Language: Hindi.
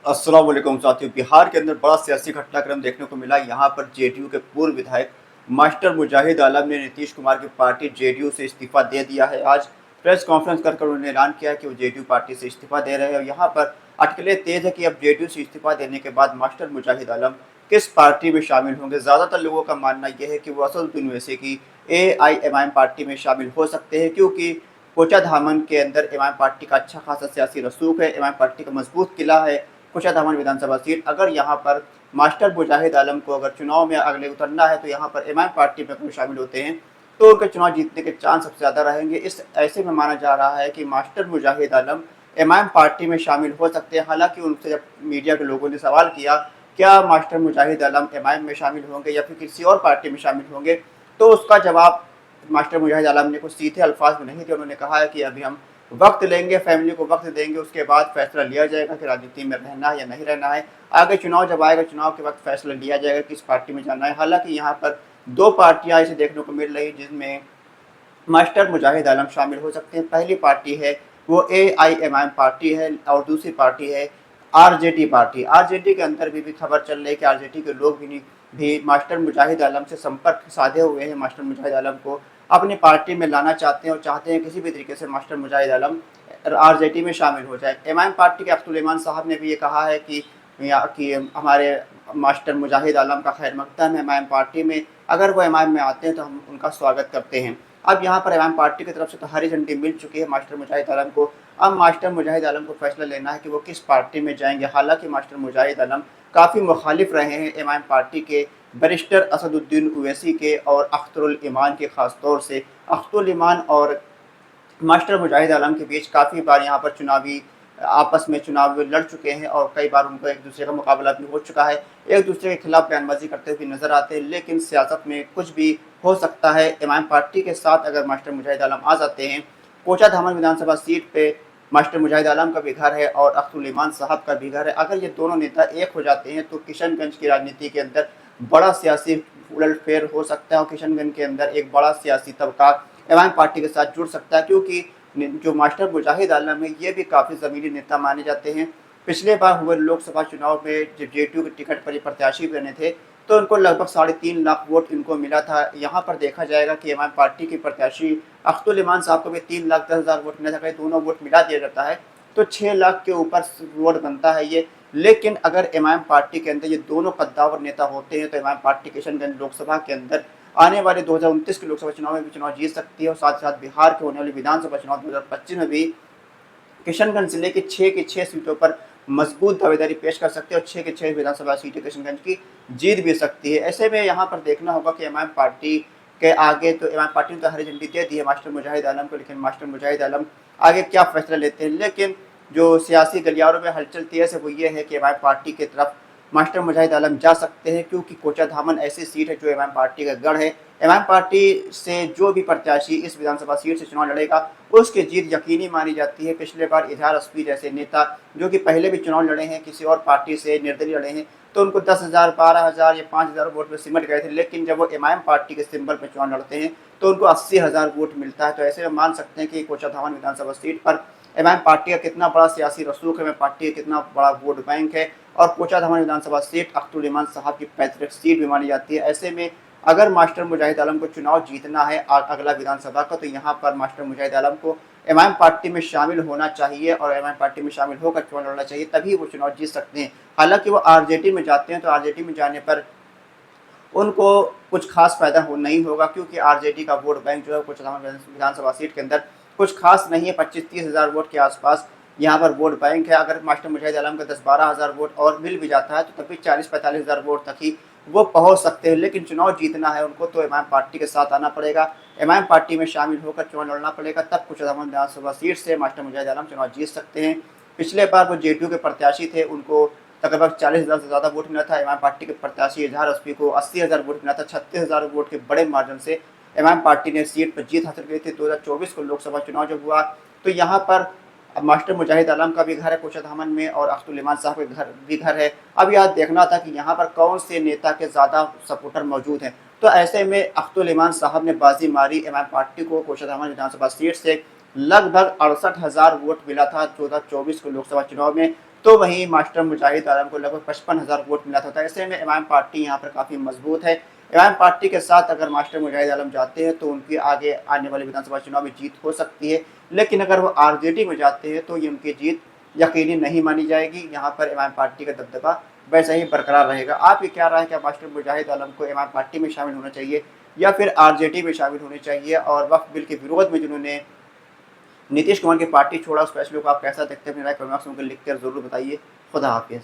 अस्सलाम वालेकुम साथियों। बिहार के अंदर बड़ा सियासी घटनाक्रम देखने को मिला। यहाँ पर जेडीयू के पूर्व विधायक मास्टर मुजाहिद आलम ने नीतीश कुमार की पार्टी जेडीयू से इस्तीफा दे दिया है। आज प्रेस कॉन्फ्रेंस कर उन्होंने ऐलान किया कि वो जेडीयू पार्टी से इस्तीफा दे रहे हैं और यहाँ पर अटकलें तेज है कि अब जेडीयू से इस्तीफा देने के बाद मास्टर मुजाहिद आलम किस पार्टी में शामिल होंगे। ज़्यादातर लोगों का मानना यह है कि वो असदुद्दीन ओवैसी की AIMIM पार्टी में शामिल हो सकते हैं, क्योंकि कोचाधामन के अंदर इमाम पार्टी का अच्छा खासा सियासी रसूख है। इमाम पार्टी का मजबूत किला है कोचाधामन विधानसभा सीट। अगर यहाँ पर मास्टर मुजाहिद आलम को अगर चुनाव में अगले उतरना है तो यहाँ पर इमाम पार्टी में कोई शामिल होते हैं तो उनके चुनाव जीतने के चांस सबसे ज़्यादा रहेंगे। इस ऐसे में माना जा रहा है कि मास्टर मुजाहिद आलम इमाम पार्टी में शामिल हो सकते हैं। हालांकि उनसे जब मीडिया के लोगों ने सवाल किया क्या मास्टर मुजाहिद आलम इमाम में शामिल होंगे या फिर किसी और पार्टी में शामिल होंगे, तो उसका जवाब मास्टर मुजाहिद आलम ने कुछ सीधे अल्फाज में नहीं दिए। उन्होंने कहा है कि अभी हम वक्त लेंगे, फैमिली को वक्त देंगे, उसके बाद फैसला लिया जाएगा कि राजनीति में रहना है या नहीं रहना है। आगे चुनाव जब आएगा, चुनाव के वक्त फैसला लिया जाएगा किस पार्टी में जाना है। हालांकि यहाँ पर दो पार्टियां ऐसे देखने को मिल रही जिसमें मास्टर मुजाहिद आलम शामिल हो सकते हैं। पहली पार्टी है वो AIMIM पार्टी है और दूसरी पार्टी है RJT पार्टी। RJT के अंदर भी खबर चल रही है कि RJT के लोग भी मास्टर मुजाहिद आलम से संपर्क साधे हुए हैं। मास्टर मुजाहिद आलम को अपनी पार्टी में लाना चाहते हैं और चाहते हैं किसी भी तरीके से मास्टर मुजाहिद आलम RJT में शामिल हो जाए। इमाम पार्टी के अब्दुल ईमान साहब ने भी ये कहा है कि हमारे मास्टर मुजाहिद आलम का खैर मकदम है इमाम पार्टी में, अगर वो इमाम में आते हैं तो हम उनका स्वागत करते हैं। अब यहाँ पर इमाम पार्टी की तरफ से तो हरी झंडी मिल चुकी है मास्टर मुजाहिद आलम को। अब मास्टर मुजाहिद आलम को फैसला लेना है कि वो किस पार्टी में जाएंगे। हालांकि मास्टर मुजाहिद आलम काफ़ी मुखालिफ रहे हैं इमाम पार्टी के बैरिस्टर असदुद्दीन ओवैसी के और अख्तरुल ईमान के, ख़ास तौर से अख्तरुल ईमान और मास्टर मुजाहिद आलम के बीच काफ़ी बार यहाँ पर आपस में चुनाव लड़ चुके हैं और कई बार उनको एक दूसरे का मुकाबला भी हो चुका है। एक दूसरे के खिलाफ बयानबाजी करते हुए नजर आते हैं, लेकिन सियासत में कुछ भी हो सकता है। इमाम पार्टी के साथ अगर मास्टर मुजाहिद आलम आ जाते हैं, कोचाधामन विधानसभा सीट पे मास्टर मुजाहिद आलम का भी घर है और अख्तरुल ईमान साहब का भी घर है। अगर ये दोनों नेता एक हो जाते हैं तो किशनगंज की राजनीति के अंदर बड़ा सियासी उलटफेर हो सकता है और किशनगंज के अंदर एक बड़ा सियासी तबका इमाम पार्टी के साथ जुड़ सकता है, क्योंकि जो मास्टर मुजाहिद आलम है ये भी काफ़ी ज़मीनी नेता माने जाते हैं। पिछले बार हुए लोकसभा चुनाव में जब JDU के टिकट पर ये प्रत्याशी बने थे तो उनको लगभग 3.5 लाख वोट इनको मिला था। यहाँ पर देखा जाएगा कि इमाम पार्टी के प्रत्याशी अख्तरुल ईमान साहब को भी 3,10,000 वोट मिला था। दोनों वोट मिला दिया जाता है तो 6 लाख के ऊपर वोट बनता है ये। लेकिन अगर इमाम पार्टी के अंदर ये दोनों कद्दावर नेता होते हैं तो इमाम पार्टी किशनगंज लोकसभा के अंदर आने वाले 2029 के लोकसभा चुनाव में भी चुनाव जीत सकती है और साथ ही साथ बिहार के होने वाले विधानसभा चुनाव 2025 में भी किशनगंज जिले की 6 की 6 सीटों पर मजबूत दावेदारी पेश कर सकते हैं और 6 की 6 विधानसभा सीटें किशनगंज की जीत भी सकती है। ऐसे में यहाँ पर देखना होगा कि इमाम पार्टी के आगे तो इमाम पार्टी ने तो हरी झंडी दे दी है मास्टर मुजाहिद आलम को, लेकिन मास्टर मुजाहिद आलम आगे क्या फैसला लेते हैं। लेकिन जो सियासी गलियारों में हलचल तेज है वो ये है कि इमाम पार्टी की तरफ मास्टर मुजाहिद आलम जा सकते हैं, क्योंकि कोचाधामन ऐसी सीट है जो इमाम पार्टी का गढ़ है। इमाम पार्टी से जो भी प्रत्याशी इस विधानसभा सीट से चुनाव लड़ेगा उसकी जीत यकीनी मानी जाती है। पिछले बार इजहार अस्फी जैसे नेता जो कि पहले भी चुनाव लड़े हैं, किसी और पार्टी से निर्दलीय लड़े हैं, तो उनको 10,000, 12,000 या 5,000 वोट में सिमट गए थे। लेकिन जब वो इमाम पार्टी के सिंबल पर चुनाव लड़ते हैं तो उनको 80,000 वोट मिलता है। तो ऐसे में मान सकते हैं कि कोचाधामन विधानसभा सीट पर इमाम पार्टी का कितना बड़ा सियासी रसूख है, इमाम पार्टी का कितना बड़ा वोट बैंक है। और कोचाधामन विधानसभा सीट अख्तरुल ईमान साहब की पैतृक सीट भी मानी जाती है। ऐसे में अगर मास्टर मुजाहिद आलम को चुनाव जीतना है अगला विधानसभा का, तो यहाँ पर मास्टर मुजाहिद आलम को इमाम पार्टी में शामिल होना चाहिए और इमाम पार्टी में शामिल होकर चुनाव लड़ना चाहिए, तभी वो चुनाव जीत सकते हैं। हालांकि वो RJT में जाते हैं तो RJT में जाने पर उनको कुछ खास फायदा नहीं होगा, क्योंकि RJT का वोट बैंक जो है कोचाधामन विधानसभा सीट के अंदर कुछ खास नहीं है। 25-30 हज़ार वोट के आसपास यहाँ पर वोट बैंक है। अगर मास्टर मुजाहिद आलम का 10-12 हज़ार वोट और मिल भी जाता है तो तब भी 40-45 हज़ार वोट तक ही वो पहुँच सकते हैं। लेकिन चुनाव जीतना है उनको तो इमाम पार्टी के साथ आना पड़ेगा, इमाम पार्टी में शामिल होकर चुनाव लड़ना पड़ेगा, तब कोचाधामन विधानसभा सीट से मास्टर मुजाहिद आलम चुनाव जीत सकते हैं। पिछले बार वो JDU के प्रत्याशी थे, उनको तकरीबन 40,000 से ज़्यादा वोट मिला था। इमाम पार्टी के प्रत्याशी इजहार अस्फी को 80,000 वोट मिला था। 36,000 वोट के बड़े मार्जिन से इमाम पार्टी ने सीट पर जीत हासिल की थी। 2024 को लोकसभा चुनाव जब हुआ तो यहाँ पर मास्टर मुजाहिद आलम का भी घर है कोचाधामन में और अख्तरुल ईमान साहब के घर है। अब यह देखना था कि यहाँ पर कौन से नेता के ज़्यादा सपोर्टर मौजूद हैं। तो ऐसे में अख्तरुल ईमान साहब ने बाजी मारी इमाम पार्टी को कोचाधामन विधानसभा सीट से लगभग 68,000 वोट मिला था 2024 के लोकसभा चुनाव में। तो वहीं मास्टर मुजाहिद आलम को लगभग 55,000 वोट मिला था। ऐसे में इमाम पार्टी यहाँ पर काफ़ी मजबूत है। इमाम पार्टी के साथ अगर मास्टर मुजाहिद आलम जाते हैं तो उनकी आगे आने वाले विधानसभा चुनाव में जीत हो सकती है, लेकिन अगर वो आरजेडी में जाते हैं तो ये उनकी जीत यकीनी नहीं मानी जाएगी। यहाँ पर इमाम पार्टी का दबदबा वैसा ही बरकरार रहेगा। आपकी क्या राय है, क्या मास्टर मुजाहिद आलम को इमाम पार्टी में शामिल होना चाहिए या फिर आरजेडी में शामिल होनी चाहिए? और वक्फ बिल के विरोध में जिन्होंने नीतीश कुमार की पार्टी छोड़ा, उस फैसले को आप कैसा देखते हैं? अपनी राय कमेंट बॉक्स में लिख कर जरूर बताइए। खुदा हाफिज़।